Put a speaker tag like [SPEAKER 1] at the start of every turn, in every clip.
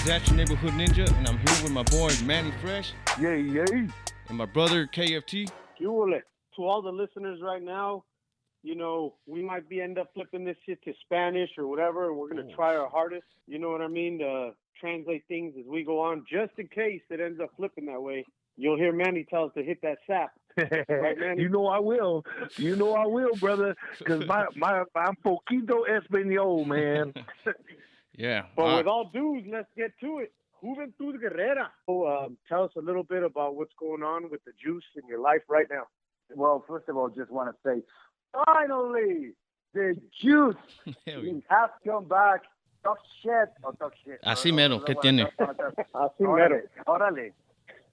[SPEAKER 1] is At Your Neighborhood Ninja, and I'm here with my boy Manny Fresh.
[SPEAKER 2] Yay, yay.
[SPEAKER 1] And my brother KFT.
[SPEAKER 3] To all the listeners right now, we might end up flipping this shit to Spanish or whatever, and we're going to try our hardest, you know what I mean, to translate things as we go on, just in case it ends up flipping that way. You'll hear Manny tell us to hit that sap. Right, Manny?
[SPEAKER 2] You know I will. Brother, because I'm poquito español, man.
[SPEAKER 1] Yeah.
[SPEAKER 3] But with all dues, let's get to it. Juventud Guerrera. So, tell us a little bit about what's going on with the juice in your life right now.
[SPEAKER 2] Well, first of all, just want to say, finally, the juice has come back. Talk shit.
[SPEAKER 1] Así mero, ¿qué tiene?
[SPEAKER 3] Así mero.
[SPEAKER 2] Órale.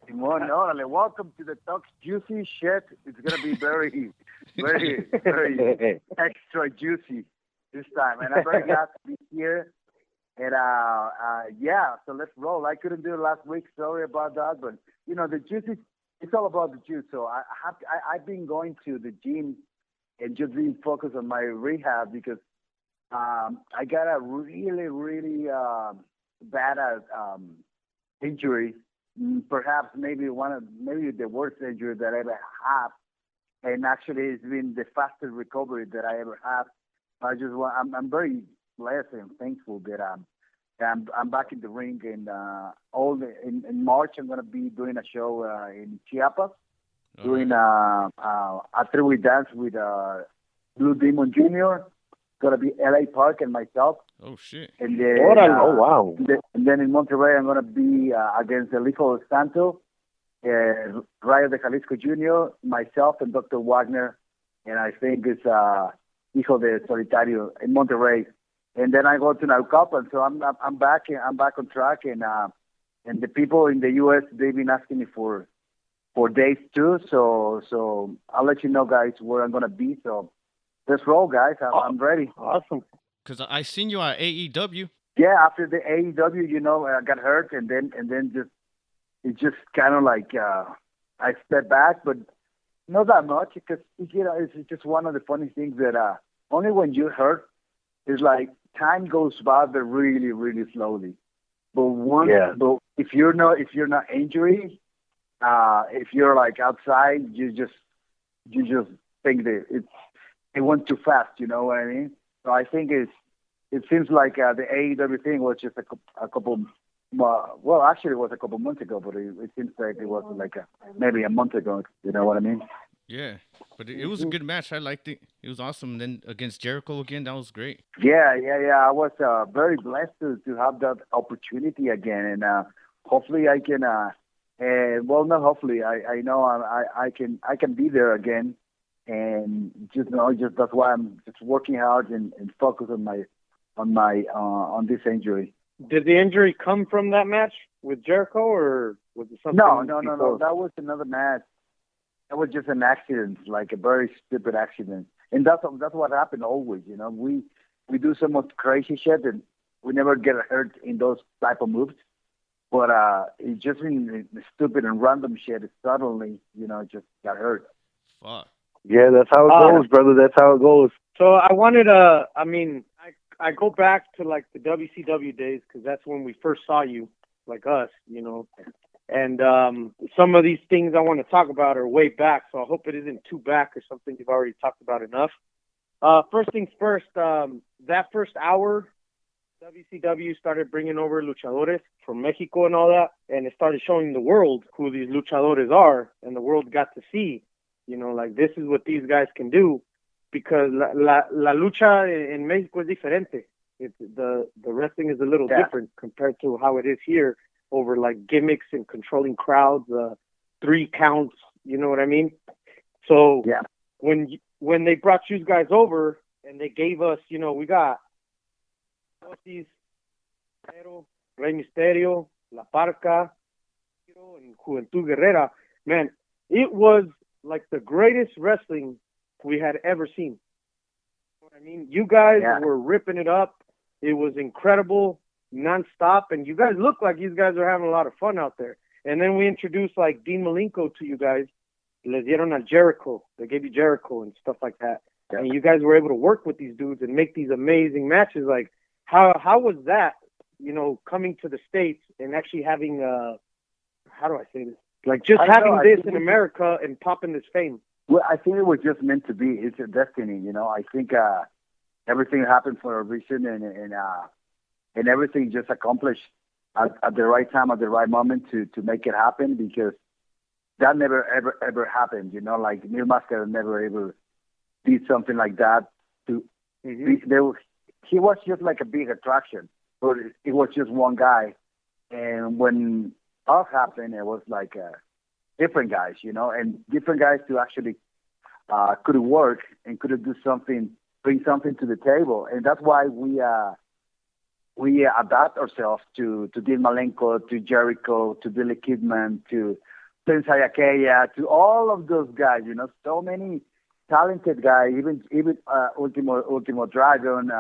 [SPEAKER 2] Simón, órale. Welcome to the Talk Juicy Shit. It's going to be very, very, very extra juicy this time. And I'm very glad to be here. And, so let's roll. I couldn't do it last week. Sorry about that. But, the juice it's all about the juice. So I've been going to the gym and just being focused on my rehab because I got a really, really bad injury. Perhaps maybe the worst injury that I ever have. And actually, it's been the fastest recovery that I ever have. I'm very blessed and thankful that I'm back in the ring. And in March, I'm going to be doing a show in Chiapas, doing a three-way dance with Blue Demon Jr., going to be L.A. Park and myself.
[SPEAKER 1] Oh, shit.
[SPEAKER 2] And then,
[SPEAKER 3] wow.
[SPEAKER 2] And then in Monterrey, I'm going to be against El Hijo de Santo, Rayo de Jalisco Jr., myself, and Dr. Wagner. And I think it's Hijo de Solitario in Monterrey. And then I go to Naucalpan, so I'm back on track. And the people in the U.S., they've been asking me for days too. So I'll let you know, guys, where I'm going to be. So let's roll, guys. I'm ready.
[SPEAKER 3] Awesome.
[SPEAKER 1] Because I seen you at AEW.
[SPEAKER 2] Yeah, after the AEW, I got hurt, and then it just kind of like I stepped back, but not that much because it's just one of the funny things that only when you hurt, it's like time goes by, but really, really slowly. But if you're not injured, if you're like outside, you just think that it went too fast. You know what I mean? So I think it seems like the AEW thing was just a couple. Well, actually, it was a couple months ago, but it seems like it was like maybe a month ago. You know what I mean?
[SPEAKER 1] Yeah, but it was a good match. I liked it. It was awesome. Then against Jericho again, that was great.
[SPEAKER 2] Yeah. I was very blessed to have that opportunity again, and hopefully I can. Not hopefully. I know I can be there again. And just that's why I'm just working hard and focus on this injury.
[SPEAKER 3] Did the injury come from that match with Jericho, or was it something?
[SPEAKER 2] No. That was another match. That was just an accident, like a very stupid accident. And that's what happened always. We do so much crazy shit and we never get hurt in those type of moves. But it just been stupid and random shit. It suddenly, just got hurt.
[SPEAKER 1] Fuck.
[SPEAKER 4] Yeah, that's how it goes, brother. That's how it goes.
[SPEAKER 3] So I wanted to, I go back to like the WCW days because that's when we first saw you, like us, And some of these things I want to talk about are way back, so I hope it isn't too back or something you've already talked about enough. First things first, that first hour, WCW started bringing over luchadores from Mexico and all that, and it started showing the world who these luchadores are, and the world got to see. Like this is what these guys can do, because la lucha in Mexico is diferente. The wrestling is a little different compared to how it is here over like gimmicks and controlling crowds, 3 counts. You know what I mean? So when they brought you guys over and they gave us, we got Ortiz, Rey Mysterio, La Parca, and Juventud Guerrera. Man, it was like the greatest wrestling we had ever seen. You know what I mean? You guys were ripping it up. It was incredible, nonstop, and you guys look like these guys are having a lot of fun out there. And then we introduced like Dean Malenko to you guys. Les dieron al Jericho. They gave you Jericho and stuff like that. Yeah. And you guys were able to work with these dudes and make these amazing matches. Like, how was that? coming to the States and actually having how do I say this? Like just
[SPEAKER 2] I don't
[SPEAKER 3] having
[SPEAKER 2] know, I
[SPEAKER 3] this
[SPEAKER 2] think
[SPEAKER 3] in
[SPEAKER 2] we-
[SPEAKER 3] America and popping this fame.
[SPEAKER 2] Well, I think it was just meant to be. It's a destiny, I think everything happened for a reason, and everything just accomplished at the right time, at the right moment to make it happen, because that never ever happened. Like Mil Mascara never ever did something like that. He was just like a big attraction, but it was just one guy. And when us happened, it was like different guys, and different guys to actually could work and could do something, bring something to the table. And that's why we adapt ourselves to Dean Malenko, to Jericho, to Billy Kidman, to Prince Hayakea, to all of those guys. So many talented guys, even Ultimo Dragon.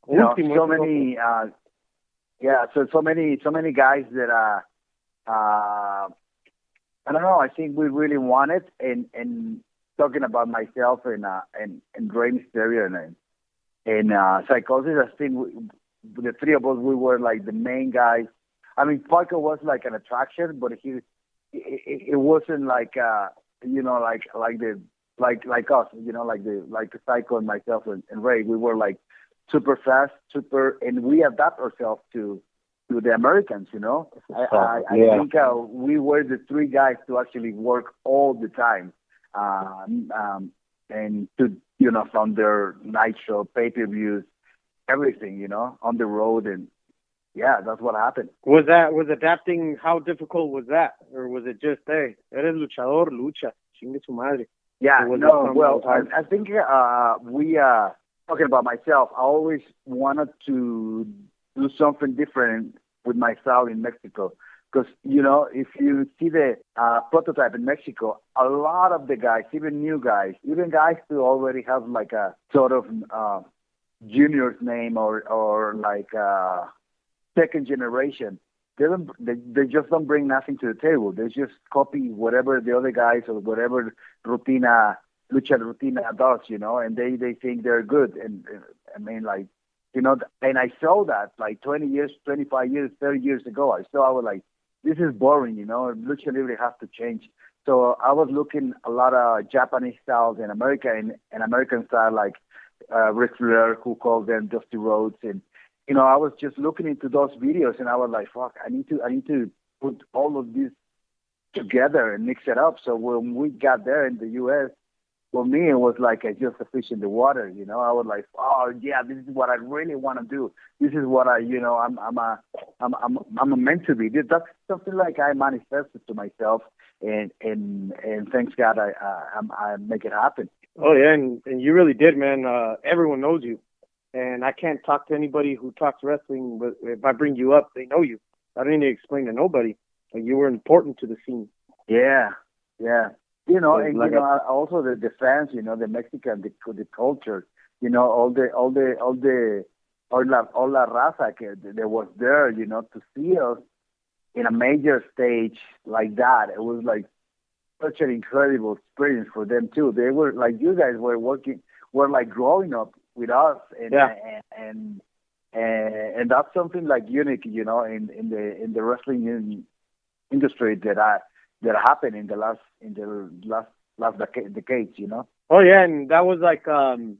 [SPEAKER 2] So many. So many guys that I don't know. I think we really want it, and talking about myself and Rey Mysterio and Psychosis, I think the three of us, we were like the main guys. I mean, Falco was like an attraction, but it wasn't like like us, like the Psycho and myself and Ray. We were like super fast, and we adapt ourselves to the Americans. I think we were the three guys to actually work all the time, and to from their night show, pay-per-views, everything, on the road, and yeah, that's what happened.
[SPEAKER 3] Was adapting, how difficult was that? Or was it just, hey, eres luchador, lucha, chingue su madre?
[SPEAKER 2] Yeah, no, well, I think we, talking about myself, I always wanted to do something different with my style in Mexico. Because, if you see the prototype in Mexico, a lot of the guys, even new guys, even guys who already have like a sort of junior's name or like second generation, they just don't bring nothing to the table. They just copy whatever the other guys or whatever lucha rutina does, and they think they're good. And I mean, like, and I saw that like 20 years, 25 years, 30 years ago. I was like, this is boring, Lucha Libre has to change. So I was looking a lot of Japanese styles in America and American style, like Ric Flair, who called them Dusty Rhodes, and I was just looking into those videos, and I was like, fuck, I need to put all of this together and mix it up. So when we got there in the U.S., for me, it was like just a fish in the water. I was like, oh yeah, this is what I really want to do. This is what I'm meant to be. That's something like I manifested to myself, and thanks God, I make it happen.
[SPEAKER 3] Oh yeah, and you really did, man. Everyone knows you, and I can't talk to anybody who talks wrestling. But if I bring you up, they know you. I don't need to explain to nobody. Like, you were important to the scene.
[SPEAKER 2] Yeah. Also the fans, the Mexican, the culture, all la raza that was there, to see us in a major stage like that. It was like such an incredible experience for them too. They were like, you guys were like growing up with us, and that's something like unique, in the wrestling industry that happened in the last decades,
[SPEAKER 3] Oh yeah, and that was like, you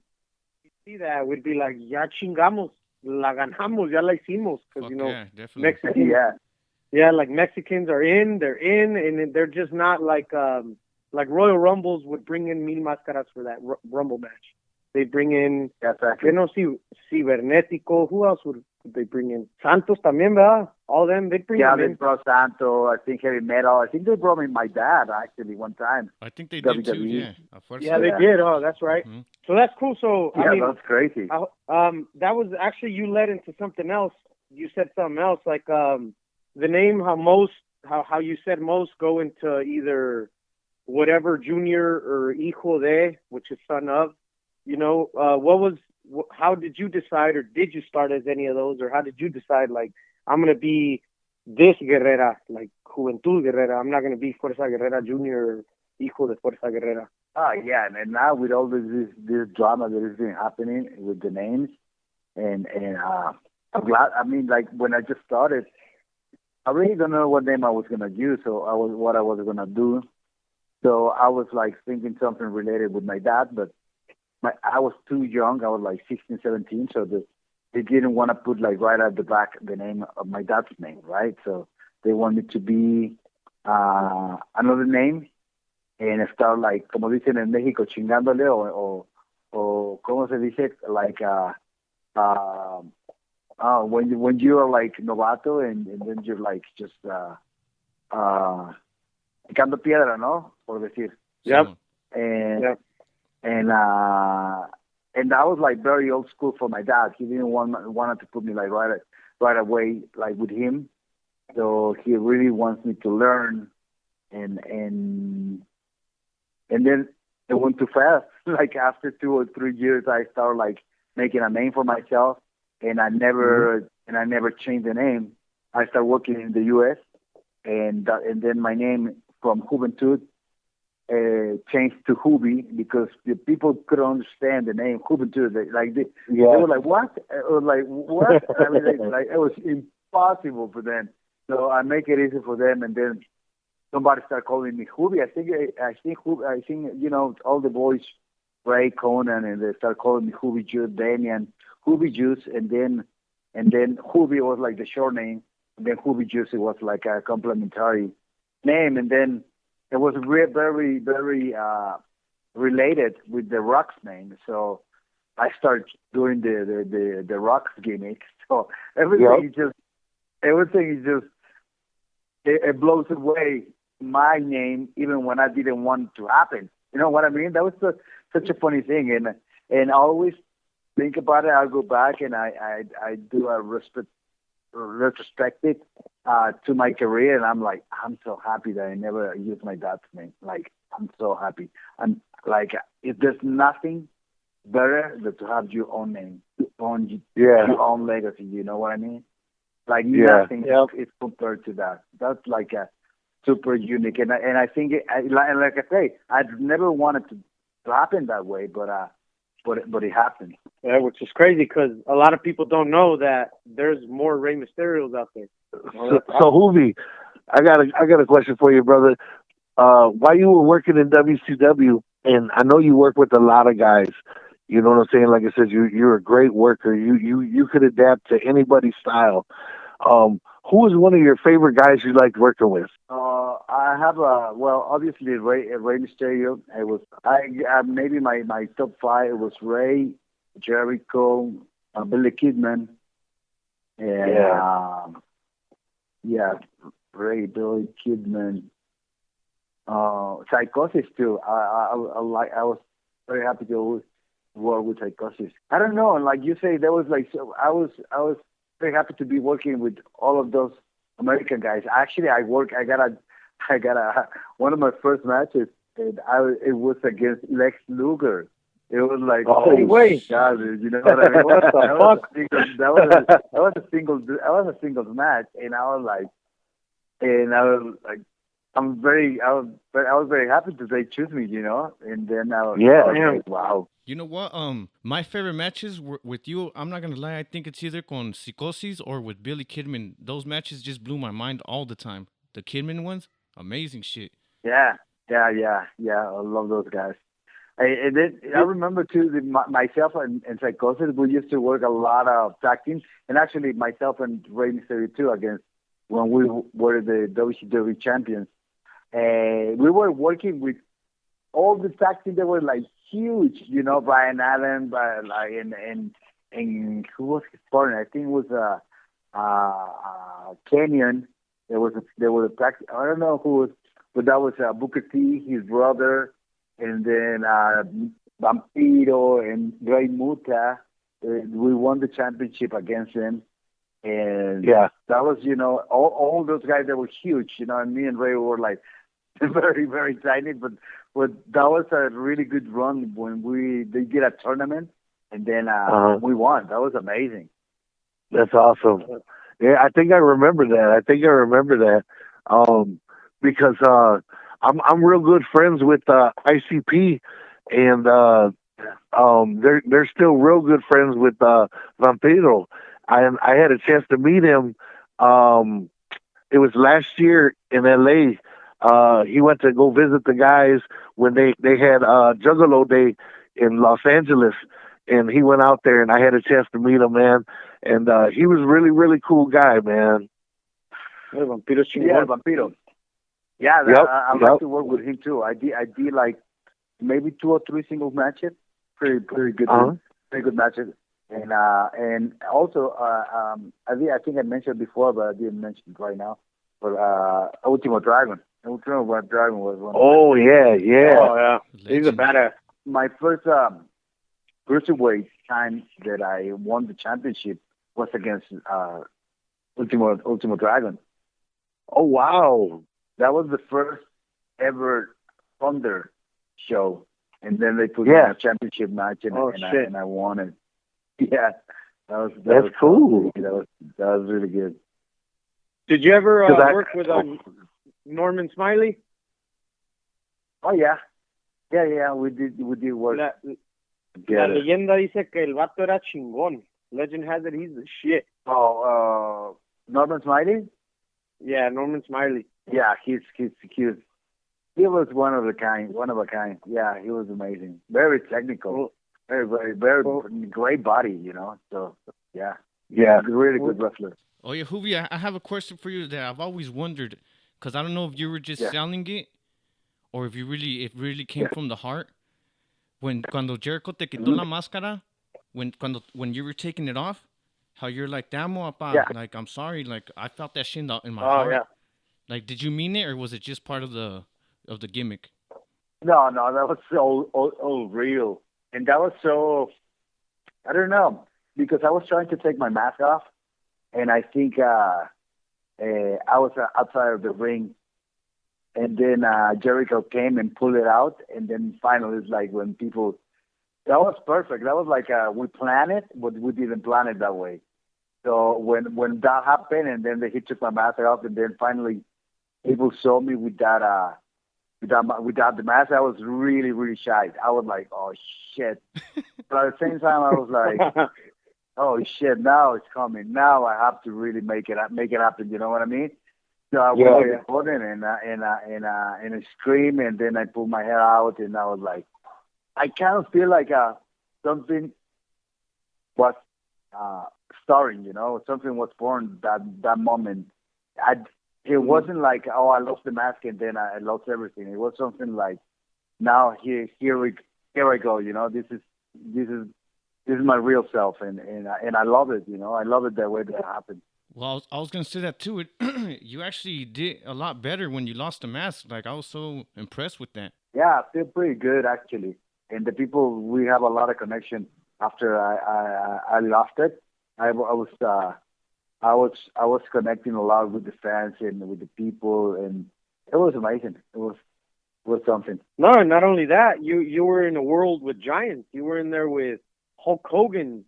[SPEAKER 3] see that, we'd be like, ya chingamos, la ganamos, ya la hicimos, because Mexicans, like Mexicans they're in, and they're just not like Royal Rumbles would bring in Mil Máscaras for that Rumble match. They bring in, Cibernetico. Who else would they bring in? Santos también, ¿verdad? All them, they bring them in.
[SPEAKER 2] Yeah, they brought Santo. I think Heavy Metal. I think they brought me my dad, actually, one time.
[SPEAKER 1] I think they did too, yeah.
[SPEAKER 3] Yeah, they did. Oh, that's right. Mm-hmm. So that's cool. So, I mean,
[SPEAKER 2] that's crazy.
[SPEAKER 3] That was actually, you led into something else. You said something else, like the name, how you said most go into either whatever junior or hijo de, which is son of. How did you decide, or did you start as any of those, or how did you decide, like, I'm going to be this Guerrera, like Juventud Guerrera. I'm not going to be Fuerza Guerrera Junior or hijo de Fuerza Guerrera.
[SPEAKER 2] Yeah, and now with all this drama that has been happening with the names, and I'm glad. I mean, like when I just started, I really don't know what name I was gonna use, so what I was gonna do. So I was like thinking something related with my dad, but I was too young. I was like 16, 17, so they didn't want to put like right at the back the name of my dad's name, right? So they wanted to be another name and start like, como dicen en México, chingándole o ¿cómo se dice? Like, uh, when you are like novato and then you're like just uh, picando piedra, ¿no? Por decir.
[SPEAKER 3] Yep.
[SPEAKER 2] And
[SPEAKER 3] Yep.
[SPEAKER 2] and that was like very old school for my dad. He didn't wanted to put me like right away like with him. So he really wants me to learn, and then it went too fast. Like after 2 or 3 years, I started like making a name for myself, and I never changed the name. I started working in the U.S. and then my name from Juventud changed to JUVI because the people couldn't understand the name Juventud. They were like, what? Or like, what? I mean, like it was impossible for them. So I make it easy for them, and then somebody started calling me JUVI. I think you know all the boys, Ray Conan, and they started calling me JUVI Juice, Damian, JUVI Juice, and then JUVI was like the short name, and then JUVI Juice it was like a complimentary name, and then it was very related with the Rock's name. So I started doing the Rock's gimmick. So everything is just it blows away my name even when I didn't want it to happen. You know what I mean? That was such a funny thing, and I always think about it. I'll go back and I do a retrospective to my career, and I'm like, I'm so happy that I never used my dad's name. Like, I'm so happy. I'm like, if there's nothing better than to have your own name, your own legacy. You know what I mean? Like nothing is compared to that. That's like a super unique, and I think like I say, I'd never wanted to happen that way, but it happened.
[SPEAKER 3] Yeah, which is crazy because a lot of people don't know that there's more Rey Mysterios out there.
[SPEAKER 4] So JUVI, I got a question for you, brother. While you were working in WCW, and I know you work with a lot of guys, you know what I'm saying? Like I said, you're a great worker. You could adapt to anybody's style. Who was one of your favorite guys you liked working with?
[SPEAKER 2] I have obviously Rey Mysterio. It was maybe my top five. It was Rey, Jericho, Billy Kidman, and Rey, Billy Kidman, Psychosis too. I was very happy to work with Psychosis. I don't know, like you say, there was like I was very happy to be working with all of those American guys. Actually, I got a one of my first matches, and it was against Lex Luger. It was like,
[SPEAKER 3] oh wait,
[SPEAKER 2] God, you know what I mean?
[SPEAKER 3] What the fuck?
[SPEAKER 2] That was a singles match, and I was like, I was very happy that they choose me, you know. And then I was like, wow.
[SPEAKER 1] You know what? My favorite matches were with you. I'm not gonna lie. I think it's either con Psicosis or with Billy Kidman. Those matches just blew my mind all the time. The Kidman ones, amazing shit.
[SPEAKER 2] Yeah. I love those guys. I remember too, myself and Psychosis, we used to work a lot of tag teams, and actually myself and Rey Mysterio too against when we were the WCW champions. We were working with all the tag teams that were like huge, you know, Brian Allen, and who was his partner? I think it was Kenyon. There was a tag. I don't know who was, but that was Booker T, his brother, and then Vampiro and Rey Muta. We won the championship against them. And that was, you know, all those guys that were huge, you know, and me and Ray were like very, very tiny, but that was a really good run when they did a tournament, and then we won. That was amazing.
[SPEAKER 4] That's awesome. Yeah, I think I remember that. Because I'm real good friends with ICP, and they're still real good friends with Vampiro. I had a chance to meet him. It was last year in L.A. He went to go visit the guys when they had Juggalo Day in Los Angeles, and he went out there, and I had a chance to meet him, man. And he was really, really cool guy, man.
[SPEAKER 3] El Vampiro es
[SPEAKER 2] Yeah,
[SPEAKER 3] chingón.
[SPEAKER 2] Vampiro. Yeah,
[SPEAKER 4] Yep,
[SPEAKER 2] I'd like to work with him too. I did like maybe 2 or 3 singles matches, pretty good, pretty good matches. And also I think I mentioned before, but I didn't mention it right now. But Ultimo Dragon. Ultimo Dragon was one.
[SPEAKER 4] Oh yeah, yeah.
[SPEAKER 3] Oh yeah, he's a
[SPEAKER 1] Legend.
[SPEAKER 3] badass.
[SPEAKER 2] My first cruiserweight time that I won the championship was against Ultimo Dragon.
[SPEAKER 4] Oh wow.
[SPEAKER 2] That was the first ever Thunder show, and then they put me
[SPEAKER 4] Yeah.
[SPEAKER 2] in a championship match, and,
[SPEAKER 3] Oh,
[SPEAKER 2] and, I,
[SPEAKER 3] shit.
[SPEAKER 2] and I won it. Yeah,
[SPEAKER 4] That's
[SPEAKER 2] was
[SPEAKER 4] cool.
[SPEAKER 2] That was really good.
[SPEAKER 3] Did you ever
[SPEAKER 4] 'Cause
[SPEAKER 3] work with Norman Smiley?
[SPEAKER 2] Oh yeah, yeah. We did work
[SPEAKER 3] La
[SPEAKER 2] together.
[SPEAKER 3] leyenda dice que el vato era chingón. Legend has it he's the shit.
[SPEAKER 2] Oh, Norman Smiley.
[SPEAKER 3] Yeah, Norman Smiley.
[SPEAKER 2] Yeah, he's cute. He was one of a kind. Yeah, he was amazing. Very technical.
[SPEAKER 3] Cool.
[SPEAKER 2] Very great body. You know. So yeah,
[SPEAKER 4] Yeah.
[SPEAKER 2] really good wrestler.
[SPEAKER 1] Oh yeah, Juvi, I have a question for you that I've always wondered, because I don't know if you were just selling it, or if it really came from the heart. Cuando Jericho te quitó la máscara, when you were taking it off, how you're like, damn, apa, like I'm sorry, like I felt that shit in my heart.
[SPEAKER 3] Yeah.
[SPEAKER 1] Like, did you mean it, or was it just part of the gimmick?
[SPEAKER 2] No, that was so real, and that was so. I don't know, because I was trying to take my mask off, and I think I was outside of the ring, and then Jericho came and pulled it out, and then finally it's like when people. That was perfect. That was like we planned it, but we didn't plan it that way. So when that happened, and then he took my mask off, and then finally people saw me without the mask, I was really, really shy. I was like, oh shit. But at the same time, I was like, oh shit, now it's coming. Now I have to really make it happen. You know what I mean? So I went to the corner and I screamed, and then I pulled my hair out, and I was like, I kind of feel like something was starting. You know, something was born that moment. It wasn't like, oh, I lost the mask and then I lost everything. It was something like, now here I go. You know, this is my real self, and I love it. You know, I love it that way that happened.
[SPEAKER 1] Well, I was gonna say that too. You actually did a lot better when you lost the mask. Like, I was so impressed with that.
[SPEAKER 2] Yeah, I feel pretty good actually. And the people, we have a lot of connection after I lost it. I was connecting a lot with the fans and with the people, and it was amazing. It was something.
[SPEAKER 3] No, not only that, you were in a world with giants. You were in there with Hulk Hogan,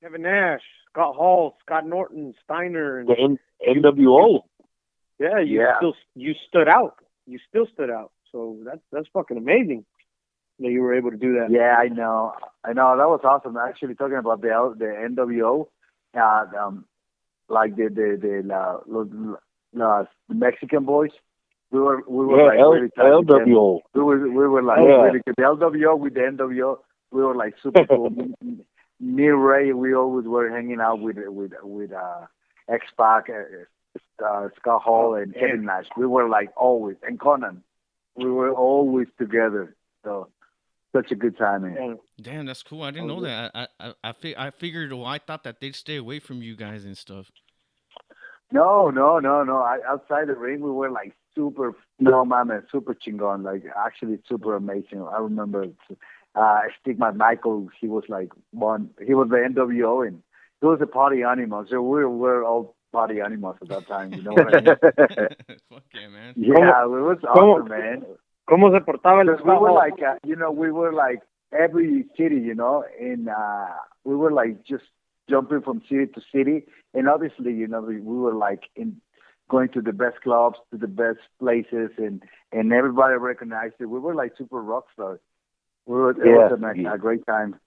[SPEAKER 3] Kevin Nash, Scott Hall, Scott Norton, Steiner, and
[SPEAKER 4] The NWO.
[SPEAKER 3] Yeah, you stood out. You still stood out. So that's fucking amazing that you were able to do that.
[SPEAKER 2] Yeah, I know. That was awesome. Actually, talking about the NWO, like the Mexican boys. We were like really tight with them.
[SPEAKER 4] LWO.
[SPEAKER 2] We were like really good. The LWO with the NWO, we were like super cool. Me and Ray, we always were hanging out with X-Pac, Scott Hall, and Kevin Nash. We were like always, and Conan. We were always together. So such a good time, man.
[SPEAKER 1] Damn, that's cool. I didn't know that. I figured, I thought that they'd stay away from you guys and stuff.
[SPEAKER 2] No. Outside the ring, we were like super chingon. Like actually super amazing. I remember Stigma Michael. He was like he was the NWO, and he was a party animal. So we were all party animals at that time. You know what I mean?
[SPEAKER 1] Fuck yeah, man.
[SPEAKER 2] Yeah, it was awesome, man.
[SPEAKER 3] ¿Cómo se portaba el
[SPEAKER 2] We were like, we were like every city, you know, and we were like just jumping from city to city. And obviously, you know, we were like going to the best clubs, to the best places, and everybody recognized it. We were like super rock stars. It was a great time.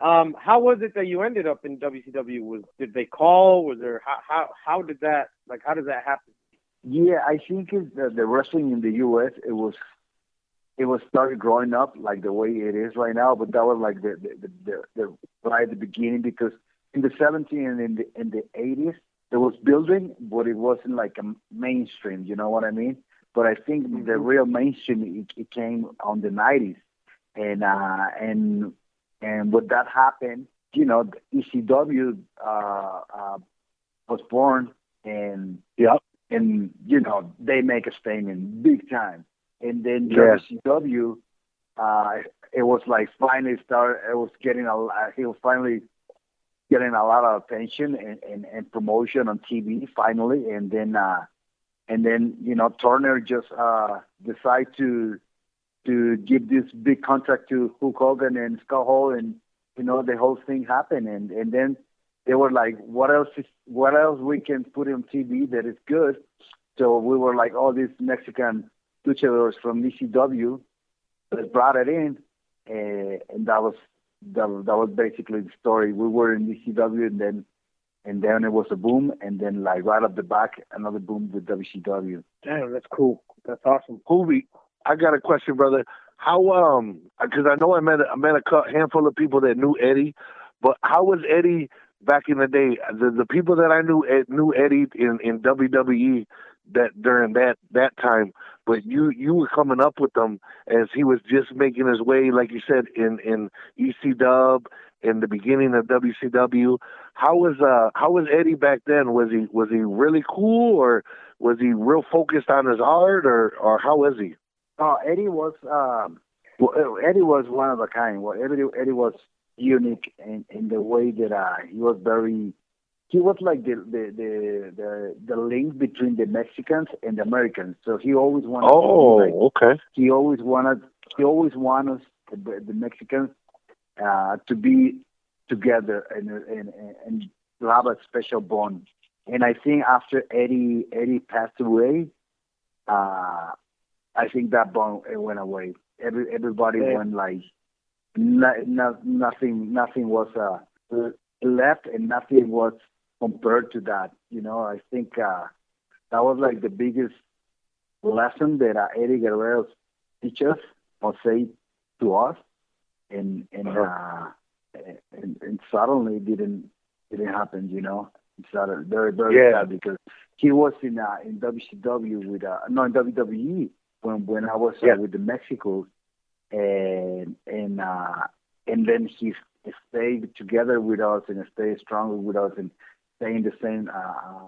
[SPEAKER 3] How was it that you ended up in WCW? Did they call? Was there how did that how does that happen?
[SPEAKER 2] Yeah, I think the wrestling in the U.S. it was started growing up like the way it is right now, but that was like the right at the beginning, because in the 70s and in the 80s there was building, but it wasn't like a mainstream. You know what I mean? But I think the real mainstream it came on the 90s, and when that happened, ECW was born, and
[SPEAKER 4] Yep.
[SPEAKER 2] and they make a statement big time. And then
[SPEAKER 4] Yeah.
[SPEAKER 2] WCW, it was like finally started. It was getting he was finally getting a lot of attention and promotion on TV finally. And then Turner just decided to give this big contract to Hulk Hogan and Scott Hall, and the whole thing happened. And then they were like, what else we can put on TV that is good? So we were like, all these Mexican luchadors from ECW that brought it in, and that was basically the story. We were in ECW, and then it was a boom, and then like right off the back, another boom with WCW.
[SPEAKER 3] Damn, that's cool. That's awesome.
[SPEAKER 4] Juvi, I got a question, brother. How because I know I met a handful of people that knew Eddie, but how was Eddie back in the day? The people that I knew Eddie in WWE that during that time, but you were coming up with them as he was just making his way, like you said, in ECW, in the beginning of WCW. How was Eddie back then? Was he really cool, or was he real focused on his art, or how was he?
[SPEAKER 2] Oh, Eddie was Eddie was one of a kind. Well, Eddie was unique in the way that he was like the link between the Mexicans and the Americans. So he always wanted.
[SPEAKER 4] Okay.
[SPEAKER 2] He always wanted the Mexicans to be together and to have a special bond. And I think after Eddie passed away, I think that bond went away. Everybody went like nothing was left, and nothing was compared to that. I think that was like the biggest lesson that Eddie Guerrero teach us or say to us, and suddenly it didn't happen. It's very very sad, because he was in WCW with in WWE when I was with the Mexicos, and then he stayed together with us and stayed stronger with us and staying the same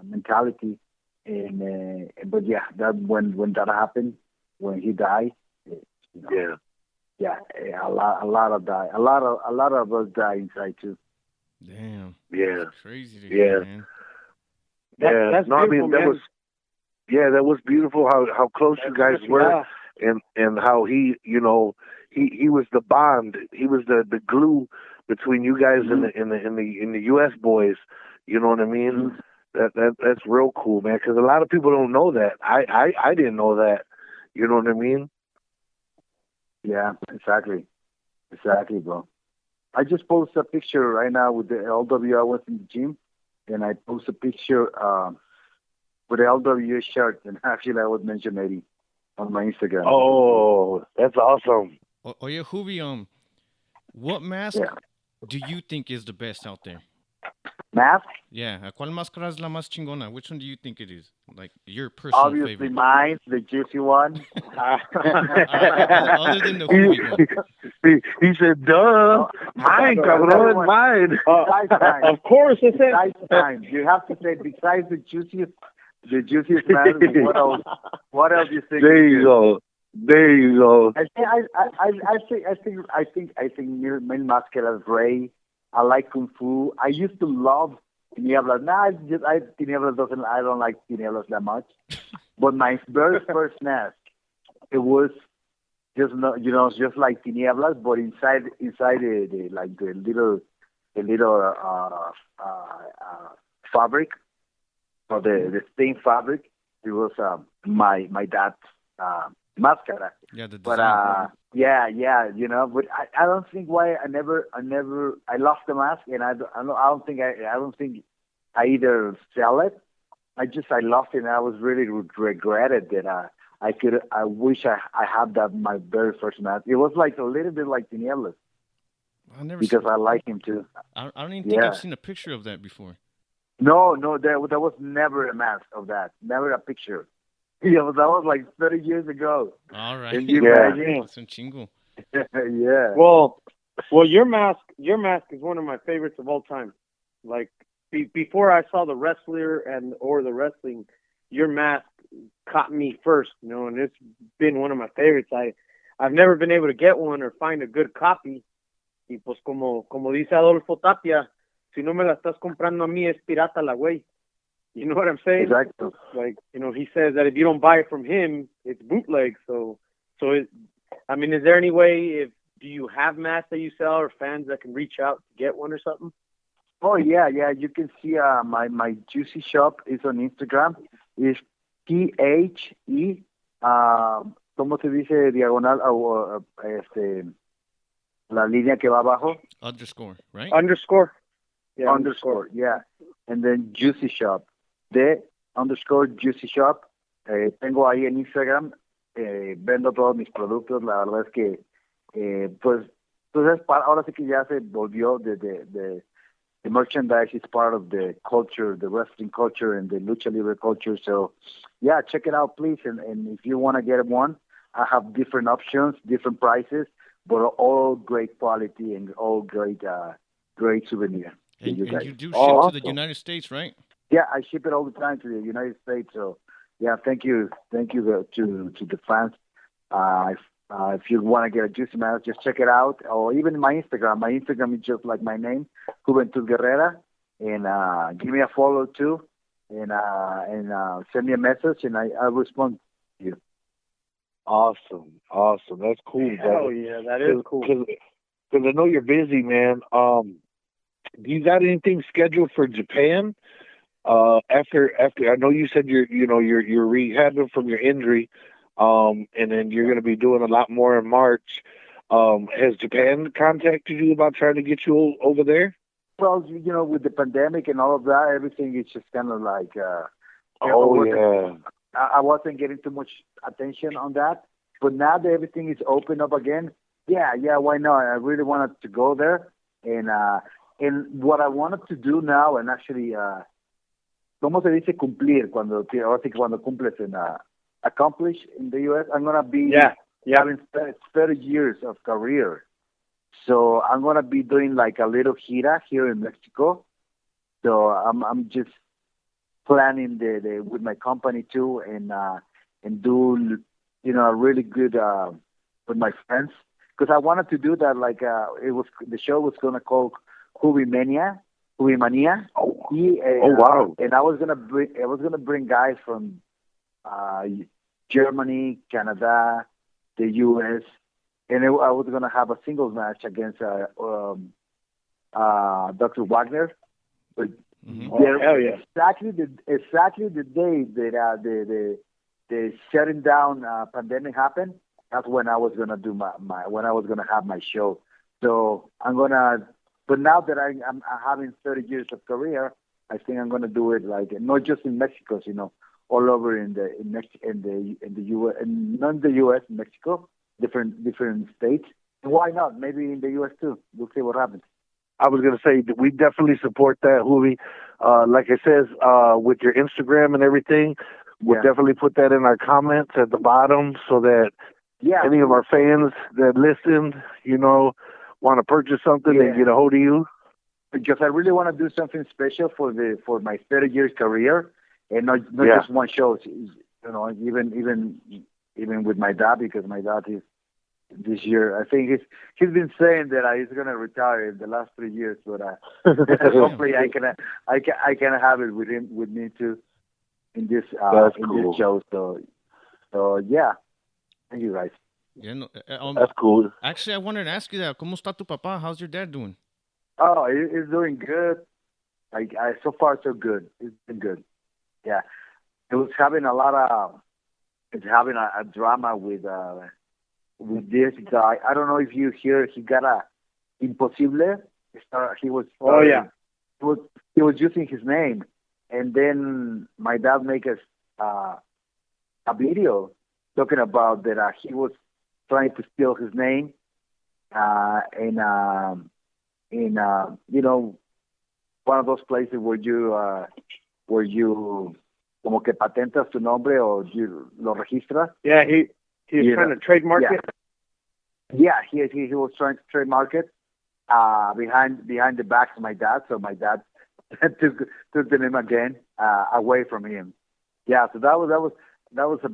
[SPEAKER 2] mentality. But that when that happened, when he died, a lot of us died inside too.
[SPEAKER 1] Damn.
[SPEAKER 4] Yeah.
[SPEAKER 1] That's crazy to hear, man.
[SPEAKER 3] That's
[SPEAKER 4] no, I mean
[SPEAKER 3] man.
[SPEAKER 4] that was beautiful how close you guys were, and how he was the bond. He was the glue between you guys and the US boys. You know what I mean? That's real cool, man. Because a lot of people don't know that. I didn't know that. You know what I mean?
[SPEAKER 2] Yeah, exactly, bro. I just posted a picture right now with the LW. I was in the gym, and I posted a picture with the LW shirt, and actually I would mention Eddie on my Instagram.
[SPEAKER 4] Oh, that's awesome.
[SPEAKER 1] Oye, Juvi, what mask do you think is the best out there?
[SPEAKER 2] Mask?
[SPEAKER 1] Yeah, ¿cuál máscara es la más chingona? Which one do you think it is? Like your personal
[SPEAKER 2] Obviously
[SPEAKER 1] favorite?
[SPEAKER 2] mine, the juicy one.
[SPEAKER 1] Other than the Juvi one.
[SPEAKER 4] He said, duh. Mine, cabrón, mine.
[SPEAKER 3] Of course, it's
[SPEAKER 2] besides time. You have to say besides the juiciest mask. What else do you think?
[SPEAKER 4] There you go.
[SPEAKER 2] I think Mil Máscaras, Ray. I like Kung Fu. I used to love Tinieblas. Tinieblas I don't like Tinieblas that much. But my very first mask, it was just just like Tinieblas, but inside the little fabric, or the stained fabric. It was my dad's Máscara.
[SPEAKER 1] Yeah, the
[SPEAKER 2] But
[SPEAKER 1] design.
[SPEAKER 2] yeah, you know. But I don't think why I lost the mask, and I don't think I either sell it. I lost it, and I was really regretted that I wish I had that my very first mask. It was like a little bit like Tinieblas
[SPEAKER 1] I never.
[SPEAKER 2] because I like him too.
[SPEAKER 1] I don't even think I've
[SPEAKER 2] Yeah.
[SPEAKER 1] seen a picture of that before.
[SPEAKER 2] No, there was never a mask of that. Never a picture. Yeah, that was like 30 years ago.
[SPEAKER 1] All right.
[SPEAKER 2] Can you
[SPEAKER 3] Yeah.
[SPEAKER 2] imagine?
[SPEAKER 1] That's un chingo.
[SPEAKER 2] Yeah.
[SPEAKER 3] Well, your mask is one of my favorites of all time. Like before I saw the wrestler or the wrestling, your mask caught me first, you know, and it's been one of my favorites. I've never been able to get one or find a good copy. Y pues como dice Adolfo Tapia, si no me la estás comprando a mí es pirata la güey. You know what I'm saying?
[SPEAKER 2] Exactly.
[SPEAKER 3] Like, you know, he says that if you don't buy it from him, it's bootleg. So I mean, is there any way do you have masks that you sell or fans that can reach out to get one or something?
[SPEAKER 2] Oh yeah. You can see my Juicy shop is on Instagram. It's THE ¿cómo se dice diagonal o la línea que va abajo?
[SPEAKER 1] Underscore, right?
[SPEAKER 3] Underscore. Yeah,
[SPEAKER 2] Underscore, yeah. And then Juicy Shop. _Juicy Shop. Tengo ahí en Instagram. Vendo todos mis productos. La verdad es que, pues ahora sí que ya se volvió the merchandise is part of the culture, the wrestling culture and the lucha libre culture. So, yeah, check it out, please. And if you want to get one, I have different options, different prices, but all great quality and all great souvenir.
[SPEAKER 1] And
[SPEAKER 2] you guys.
[SPEAKER 1] you do ship
[SPEAKER 3] Oh,
[SPEAKER 1] to the United States, right?
[SPEAKER 2] Yeah, I ship it all the time to the United States. So, yeah, thank you to the fans. If you want to get a Juicy mask, just check it out. Or even my Instagram. My Instagram is just like my name, Juventud Guerrera. And give me a follow too. And send me a message, and I'll respond to you.
[SPEAKER 4] Awesome. That's cool,
[SPEAKER 3] hell
[SPEAKER 4] brother.
[SPEAKER 3] yeah, that is cool.
[SPEAKER 4] Because I know you're busy, man. Do you got anything scheduled for Japan? After I know you said you're rehabbing from your injury, and then you're going to be doing a lot more in March. Has Japan contacted you about trying to get you over there?
[SPEAKER 2] Well, with the pandemic and all of that, everything is just kind of like. I wasn't getting too much attention on that, but now that everything is open up again, yeah, why not? I really wanted to go there, and what I wanted to do now, and actually, ¿cómo se dice cumplir cuando cumples and accomplish in the U.S.? I'm gonna be having 30 years of career, so I'm gonna be doing like a little gira here in Mexico. So I'm just planning with my company too, and do a really good with my friends, because I wanted to do that. Like the show was gonna call JUVI Mania.
[SPEAKER 4] Oh wow!
[SPEAKER 2] And I was gonna bring guys from Germany, Canada, the U.S., and I was gonna have a singles match against Dr. Wagner. But
[SPEAKER 3] hell yeah!
[SPEAKER 2] Exactly the day that the shutting down pandemic happened. That's when I was gonna do when I was gonna have my show. So I'm gonna. But now that I'm having 30 years of career, I think I'm gonna do it like not just in Mexico, all over in the U.S. and not in the U.S. Mexico, different states. And why not? Maybe in the U.S. too. We'll see what happens.
[SPEAKER 4] I was going to say that we definitely support that, Juvi. Like I says, with your Instagram and everything, we'll definitely put that in our comments at the bottom so that any of our fans that listened, want to purchase something and get a hold of you.
[SPEAKER 2] Because I really want to do something special for my 30 years career, and not just one show. Even with my dad, because my dad is this year. I think he's been saying that he's gonna retire in the last 3 years, but hopefully I can have it with me too in this this show. So yeah, thank you guys.
[SPEAKER 1] Yeah, no,
[SPEAKER 4] that's cool.
[SPEAKER 1] Actually, I wanted to ask you that. ¿Cómo está tu papá? How's your dad doing?
[SPEAKER 2] Oh, he's doing good. So far so good. It's been good. Yeah, he was having a lot of is having a drama with this guy. I don't know if you hear. He got a Imposible. He was.
[SPEAKER 3] Oh yeah.
[SPEAKER 2] He was using his name, and then my dad make us a video talking about that he was trying to steal his name, in you know, one of those places where you como que patentas tu nombre o you lo registras.
[SPEAKER 3] Yeah, he was trying to trademark it.
[SPEAKER 2] Yeah, he was trying to trademark it behind the back of my dad. So my dad took the name again away from him. Yeah, so that was a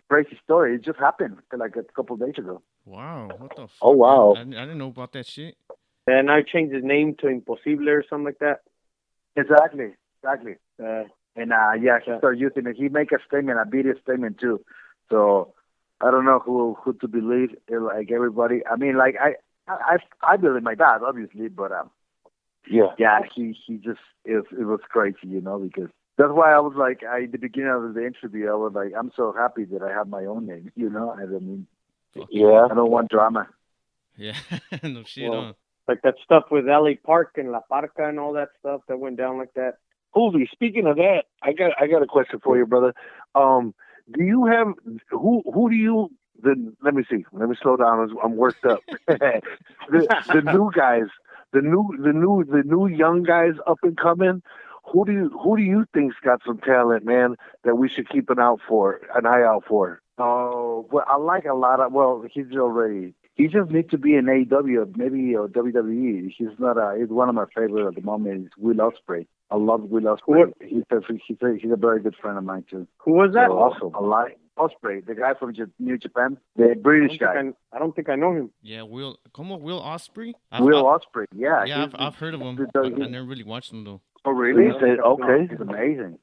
[SPEAKER 2] crazy story. It just happened like a couple of days ago.
[SPEAKER 1] Wow, what the fuck?
[SPEAKER 4] Oh, wow.
[SPEAKER 1] I didn't know about that shit.
[SPEAKER 3] And I changed his name to Imposible or something like that.
[SPEAKER 2] Exactly. And he
[SPEAKER 3] Yeah.
[SPEAKER 2] started using it. He make a statement, a video statement too. So I don't know who to believe. Like everybody, I mean, like I believe my dad, obviously, but yeah, he just it was crazy, you know, because that's why I was like, at the beginning of the interview, I was like, I'm so happy that I have my own name, you know. I mean,
[SPEAKER 4] Yeah.
[SPEAKER 2] I don't want drama.
[SPEAKER 1] Yeah, no shit.
[SPEAKER 3] Well, like that stuff with LA Park and La Parca and all that stuff that went down like that.
[SPEAKER 4] Juvi, speaking of that, I got a question for you, brother. Do you have who do you? Let me see. Let me slow down. I'm worked up. the new guys, the new young guys up and coming. Who do you think's got some talent, man, that we should keep an eye out for?
[SPEAKER 2] Oh, well, I like a lot of. Well, he just needs to be in AEW, maybe or WWE. He's one of my favorite at the moment. Is Will Ospreay. I love Will Ospreay. He's a very good friend of mine too.
[SPEAKER 3] Who was that?
[SPEAKER 2] So, awesome. I like Ospreay, the guy from New Japan, the British guy.
[SPEAKER 3] I don't think I know him.
[SPEAKER 1] Yeah, Will Ospreay?
[SPEAKER 2] Will Ospreay, yeah.
[SPEAKER 1] Yeah, I've heard of him, but I never really watched him though.
[SPEAKER 2] Oh, really?
[SPEAKER 4] Okay.
[SPEAKER 2] He's amazing.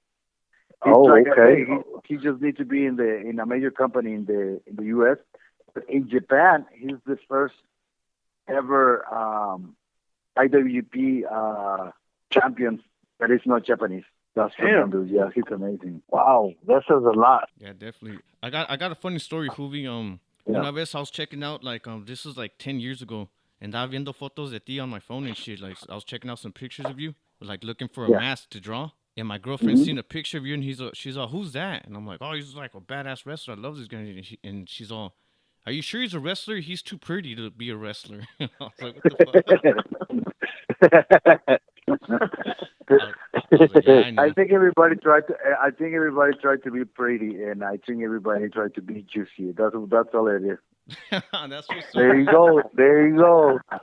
[SPEAKER 4] Okay.
[SPEAKER 2] He just needs to be in a major company in the U.S. But in Japan, he's the first ever IWP champion that is not Japanese. That's tremendous. Yeah, he's amazing.
[SPEAKER 4] Wow, that says a lot.
[SPEAKER 1] Yeah, definitely. I got a funny story, Juvi. Una vez I was checking out, like, this was like 10 years ago, and I viendo fotos de ti on my phone and shit. Like, I was checking out some pictures of you, like looking for a mask to draw. And my girlfriend seen a picture of you, and she's all, who's that? And I'm like, oh, he's like a badass wrestler. I love this guy. And she's all, are you sure he's a wrestler? He's too pretty to be a wrestler. I was like, what the fuck?
[SPEAKER 2] I think everybody tried to be pretty, and I think everybody tried to be juicy. That's all it is.
[SPEAKER 1] That's what's
[SPEAKER 4] There you go.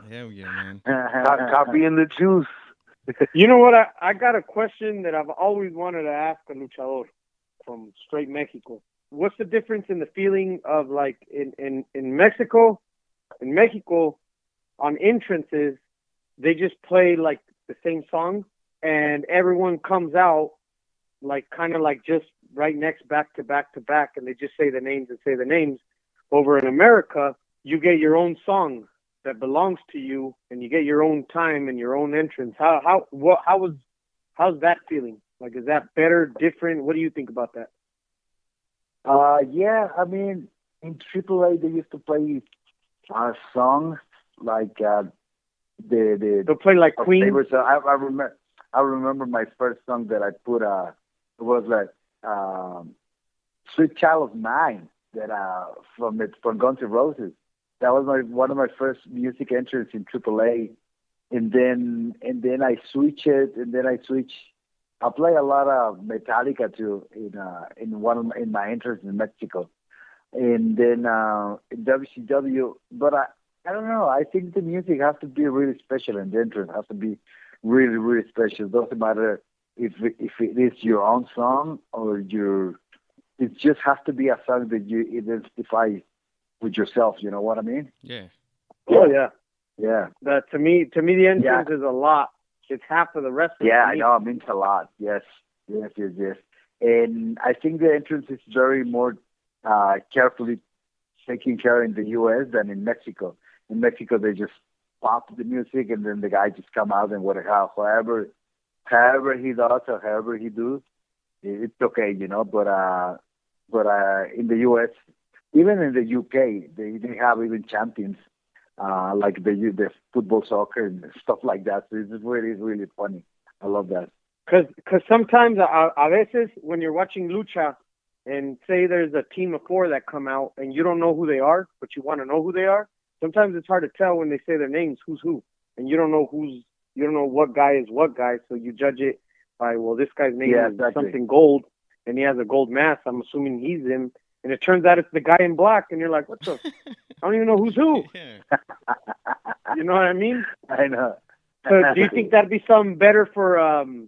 [SPEAKER 1] Hell yeah, man.
[SPEAKER 4] Copying the juice.
[SPEAKER 3] You know what? I got a question that I've always wanted to ask a luchador from straight Mexico. What's the difference in the feeling of, like, in Mexico? In Mexico, on entrances, they just play like the same song, and everyone comes out like kind of like just right next back to back, and they just say the names. Over in America, you get your own song that belongs to you, and you get your own time and your own entrance. How's that feeling? Like, is that better, different? What do you think about that?
[SPEAKER 2] Yeah, I mean, in AAA they used to play songs like
[SPEAKER 3] they'll play like Queen.
[SPEAKER 2] I remember my first song that I put was like "Sweet Child of Mine" that from Guns N' Roses. That was one of my first music entrants in AAA, and then I switch it, I play a lot of Metallica too in my entrance in Mexico, and then in WCW. But I don't know. I think the music has to be really special, and the entrance has to be really, really special. It doesn't matter if it is your own song or it just has to be a song that you identify with yourself. You know what I mean?
[SPEAKER 1] Yeah.
[SPEAKER 3] Oh yeah.
[SPEAKER 2] Yeah.
[SPEAKER 3] That to me the entrance is a lot. It's half of the wrestling.
[SPEAKER 2] Yeah, I know. It means a lot. Yes. And I think the entrance is very more carefully taken care in the U.S. than in Mexico. In Mexico, they just pop the music, and then the guy just come out and however he does or however he does, it's okay, you know. But but in the U.S., even in the UK, they have even champions like the football, soccer, and stuff like that. So it's really funny. I love that.
[SPEAKER 3] Because sometimes, a veces, when you're watching lucha, and say there's a team of 4 that come out, and you don't know who they are, but you want to know who they are. Sometimes it's hard to tell when they say their names, who's who, and you don't know what guy is what guy. So you judge it by, well, this guy's name is something gold, and he has a gold mask. I'm assuming he's him, and it turns out it's the guy in black, and you're like, what the? I don't even know who's who.
[SPEAKER 1] Yeah.
[SPEAKER 3] You know what I mean?
[SPEAKER 2] I know.
[SPEAKER 3] So do you think that'd be something better for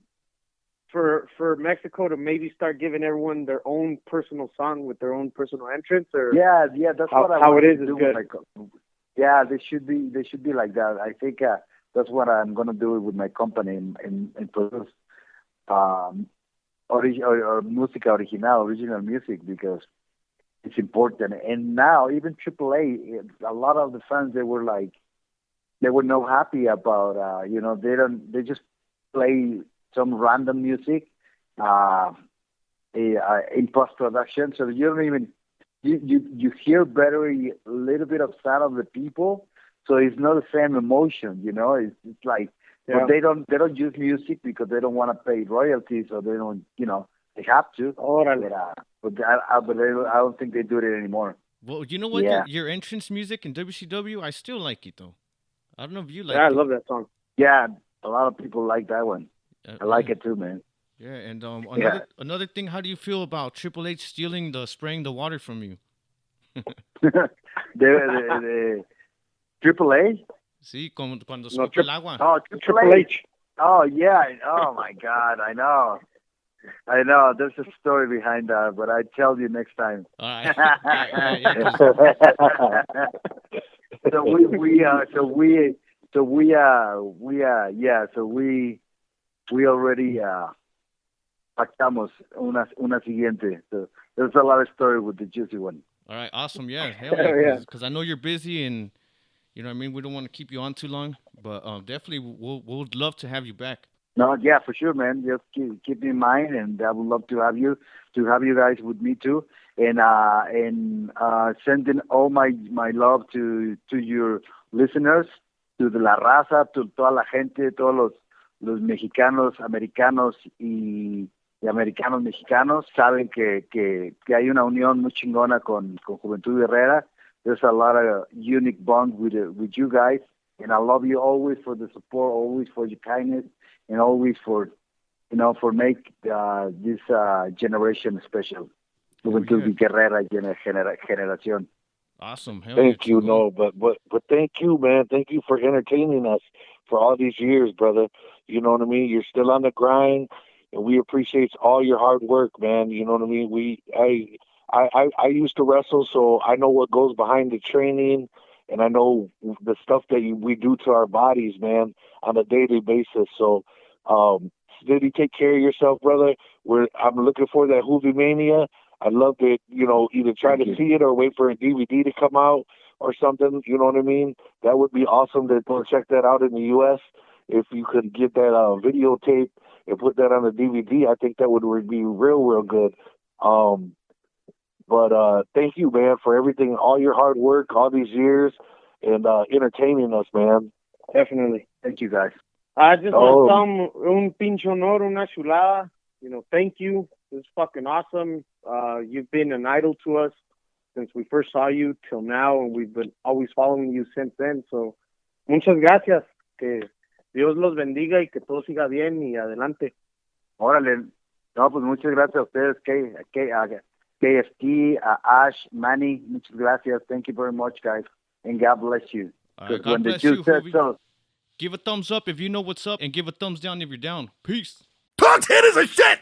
[SPEAKER 3] Mexico to maybe start giving everyone their own personal song with their own personal entrance? Or
[SPEAKER 2] yeah, that's
[SPEAKER 3] how it is good.
[SPEAKER 2] Yeah, they should be like that. I think that's what I'm gonna do with my company and produce original music, because it's important. And now even AAA, a lot of the fans, they were not happy about they just play some random music in post production, so you don't even you hear better a little bit of sound of the people, so it's not the same emotion, it's like, but they don't use music because they don't want to pay royalties, or they don't, they have to. But I don't think they do it anymore.
[SPEAKER 1] Well, you know what?
[SPEAKER 2] Yeah.
[SPEAKER 1] Your entrance music in WCW, I still like it though. I don't know if you like it.
[SPEAKER 3] I love that song.
[SPEAKER 2] Yeah, a lot of people like that one. I like it too, man.
[SPEAKER 1] Yeah, and another thing, how do you feel about Triple H spraying the water from you?
[SPEAKER 2] the Triple H?
[SPEAKER 1] Sí, cuando escupe el agua.
[SPEAKER 2] Oh, Triple H. Oh, yeah. Oh, my God. I know. There's a story behind that, but I'll tell you next time.
[SPEAKER 1] All right.
[SPEAKER 2] We already pactamos una siguiente. So there's a lot of story with the juicy one.
[SPEAKER 1] All right, awesome. Yeah, hell yeah. Because I know you're busy, and you know what I mean, we don't want to keep you on too long, but definitely we'll love to have you back.
[SPEAKER 2] No, yeah, for sure, man. Just keep me in mind, and I would love to have you guys with me too, and sending all my love to your listeners, to the la raza, to toda la gente, todos los mexicanos, americanos y americanos mexicanos. Saben que hay una unión muy chingona con Juventud Guerrera. There's a lot of unique bond with you guys, and I love you always for the support, always for your kindness, and always for make this generation special. Juventud Guerrera generación.
[SPEAKER 1] Awesome.
[SPEAKER 4] Thank you. No, but thank you, man. Thank you for entertaining us for all these years, brother. You know what I mean? You're still on the grind, and we appreciate all your hard work, man. You know what I mean? I used to wrestle, so I know what goes behind the training, and I know the stuff that we do to our bodies, man, on a daily basis. So, steady, take care of yourself, brother. I'm looking for that JUVI Mania. I'd love to, either try to see it or wait for a DVD to come out or something. You know what I mean? That would be awesome to check that out in the U.S. If you could get that videotape and put that on the DVD, I think that would be real good. But thank you, man, for everything, all your hard work, all these years, and entertaining us, man.
[SPEAKER 3] Definitely.
[SPEAKER 2] Thank you, guys.
[SPEAKER 3] I just want to tell them un pinche honor, una chulada. Thank you. It's fucking awesome. You've been an idol to us since we first saw you till now, and we've been always following you since then. So, muchas gracias. Que Dios los bendiga y que todo siga bien y adelante.
[SPEAKER 2] Órale. No, pues muchas gracias a ustedes, KFT, Ash, Manny. Muchas gracias. Thank you very much, guys. And God bless you.
[SPEAKER 1] God bless you, JUVI. Give a thumbs up if you know what's up, and give a thumbs down if you're down. Peace.
[SPEAKER 5] Punk's hit is a shit!